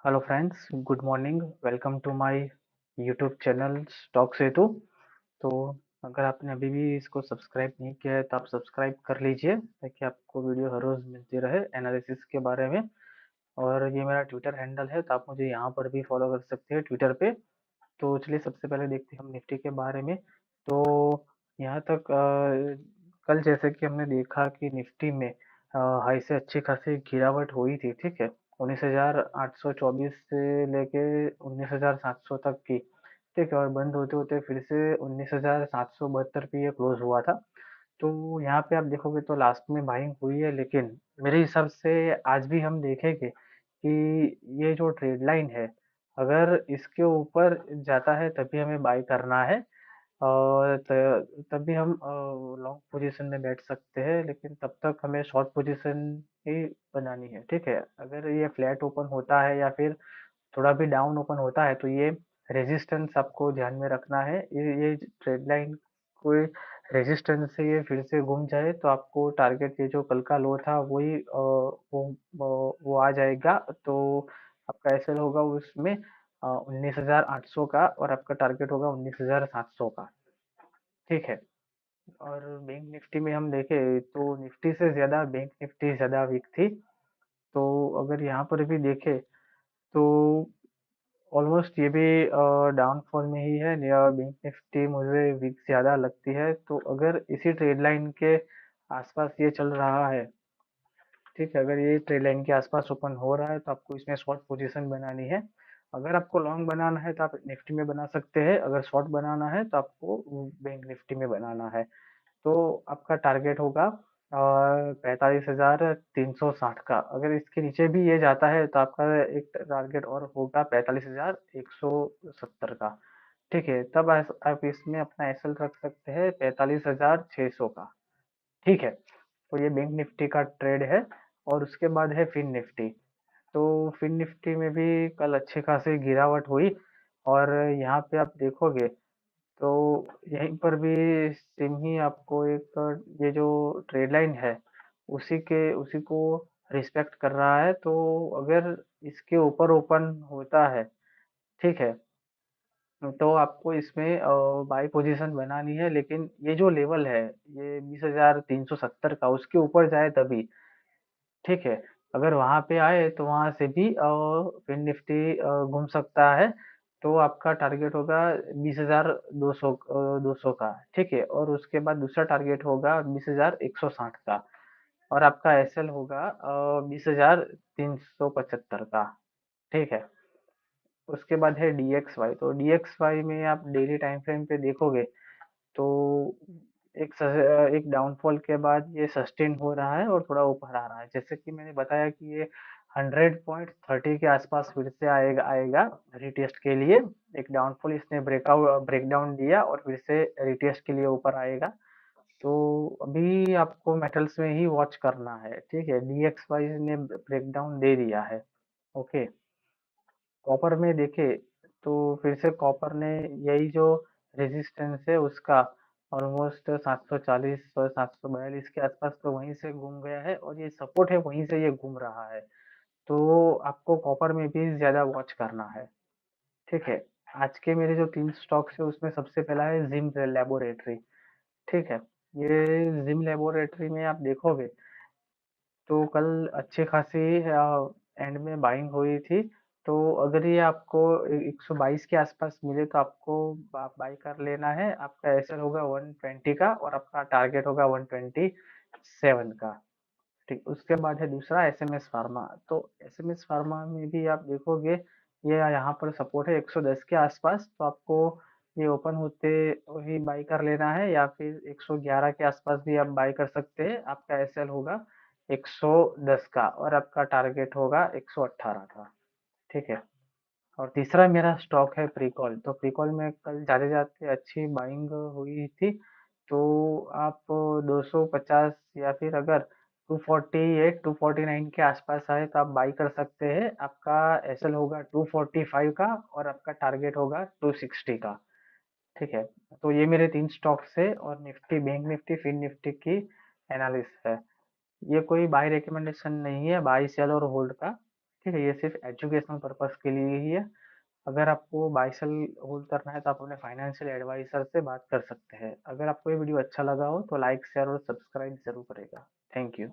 Hello friends, good morning. Welcome to my YouTube channel stock Setu. तो अगर आपने अभी भी इसको सब्सक्राइब नहीं किया है तो आप सब्सक्राइब कर लीजिए ताकि आपको वीडियो हर रोज़ मिलती रहे एनालिसिस के बारे में। और ये मेरा ट्विटर हैंडल है तो आप मुझे यहाँ पर भी फॉलो कर सकते हैं ट्विटर पे। तो चलिए सबसे पहले देखते हैं हम निफ्टी के बारे में। तो यहाँ तक कल जैसे कि हमने देखा कि निफ्टी में हाई से अच्छी खासी गिरावट हुई थी, ठीक है। 19,824 से लेके 19,700 तक की, ठीक है। और बंद होते होते फिर से 19,772 पे ये क्लोज हुआ था। तो यहाँ पे आप देखोगे तो लास्ट में बाइंग हुई है, लेकिन मेरे हिसाब से आज भी हम देखेंगे कि ये जो ट्रेड लाइन है, अगर इसके ऊपर जाता है तभी हमें बाई करना है। और तभी हम लॉन्ग पोजीशन में बैठ सकते हैं, लेकिन तब तक हमें शॉर्ट पोजीशन ही बनानी है, ठीक है। अगर ये फ्लैट ओपन होता है या फिर थोड़ा भी डाउन ओपन होता है तो ये रेजिस्टेंस आपको ध्यान में रखना है। ये ट्रेड लाइन कोई रेजिस्टेंस से ये फिर से घूम जाए तो आपको टारगेट, ये जो कल का लो था वही वो आ जाएगा। तो आपका एसएल होगा उसमें 19,800 का, और आपका टारगेट होगा 19,700 का, ठीक है। और बैंक निफ्टी में हम देखें तो निफ्टी से ज्यादा बैंक निफ्टी ज्यादा वीक थी। तो अगर यहाँ पर भी देखें तो ऑलमोस्ट ये भी डाउनफॉल में ही है। या बैंक निफ्टी मुझे वीक ज़्यादा लगती है। तो अगर इसी ट्रेड लाइन के आसपास ये चल रहा है, ठीक है, अगर ये ट्रेड लाइन के आसपास ओपन हो रहा है तो आपको इसमें शॉर्ट पोजीशन बनानी है। अगर आपको लॉन्ग बनाना है तो आप निफ्टी में बना सकते हैं, अगर शॉर्ट बनाना है तो आपको बैंक निफ्टी में बनाना है। तो आपका टारगेट होगा 45,360 का। अगर इसके नीचे भी ये जाता है तो आपका एक टारगेट और होगा 45,170 का, ठीक है। तब आप इसमें अपना एसएल रख सकते हैं 45,600 का, ठीक है। तो ये बैंक निफ्टी का ट्रेड है। और उसके बाद है फिन निफ्टी। तो फिन निफ्टी में भी कल अच्छी खासी गिरावट हुई। और यहाँ पे आप देखोगे तो यहीं पर भी सेम ही आपको एक, ये जो ट्रेड लाइन है उसी को रिस्पेक्ट कर रहा है। तो अगर इसके ऊपर ओपन होता है, ठीक है, तो आपको इसमें बाई पोजीशन बनानी है। लेकिन ये जो लेवल है, ये 20,370 का, उसके ऊपर जाए तभी, ठीक है। अगर वहां पे आए तो वहां से भी फिर निफ्टी घूम सकता है। तो आपका टारगेट होगा 20,200 का, ठीक है। और उसके बाद दूसरा टारगेट होगा 20,160 का। और आपका एसएल होगा 20,375 का, ठीक है। उसके बाद है डीएक्सवाई। तो डीएक्सवाई में आप डेली टाइम फ्रेम पे देखोगे तो एक डाउनफॉल के बाद ये सस्टेन हो रहा है और थोड़ा ऊपर आ रहा है। जैसे कि मैंने बताया कि ये 100.30 के आसपास फिर से आएगा आएगा रिटेस्ट के लिए। एक डाउनफॉल इसने ब्रेकडाउन दिया और फिर से रिटेस्ट के लिए ऊपर आएगा। तो अभी आपको मेटल्स में ही वॉच करना है, ठीक है। डीएक्सवाई ने ब्रेकडाउन दे दिया है, ओके। कॉपर में देखे तो फिर से कॉपर ने यही जो रेजिस्टेंस है उसका ऑलमोस्ट 740 और 742 के आसपास, तो वहीं से घूम गया है। और ये सपोर्ट है, वहीं से ये घूम रहा है। तो आपको कॉपर में भी ज्यादा वॉच करना है, ठीक है। आज के मेरे जो 3 स्टॉक्स है उसमें सबसे पहला है जिम लेबोरेटरी, ठीक है। ये जिम लेबोरेटरी में आप देखोगे तो कल अच्छी खासी एंड में बाइंग हुई थी। तो अगर ये आपको 122 के आसपास मिले तो आपको बाई कर लेना है। आपका एसएल होगा 120 का और आपका टारगेट होगा 127 का, ठीक। उसके बाद है दूसरा एसएमएस फार्मा। तो एसएमएस फार्मा में भी आप देखोगे ये यहाँ पर सपोर्ट है 110 के आसपास। तो आपको ये ओपन होते ही बाई कर लेना है, या फिर 111 के आसपास भी आप बाई कर सकते हैं। आपका एसएल होगा 110 का और आपका टारगेट होगा 118 का, ठीक है। और तीसरा मेरा स्टॉक है प्रीकॉल। तो प्रीकॉल में कल जाते जाते अच्छी बाइंग हुई थी। तो आप 250 या फिर अगर 248 249 के आसपास आए तो आप बाई कर सकते हैं। आपका एसएल होगा 245 का और आपका टारगेट होगा 260 का, ठीक है। तो ये मेरे 3 स्टॉक्स है और Nifty, bank Nifty, fin Nifty की एनालिसिस है। ये कोई बाय रिकमेंडेशन नहीं है, बाय सेल और होल्ड का। ठीक है, ये सिर्फ एजुकेशनल पर्पस के लिए ही है। अगर आपको बाय सेल होल्ड करना है तो आप अपने फाइनेंशियल एडवाइजर से बात कर सकते हैं। अगर आपको ये वीडियो अच्छा लगा हो तो लाइक शेयर और सब्सक्राइब जरूर करेगा। Thank you.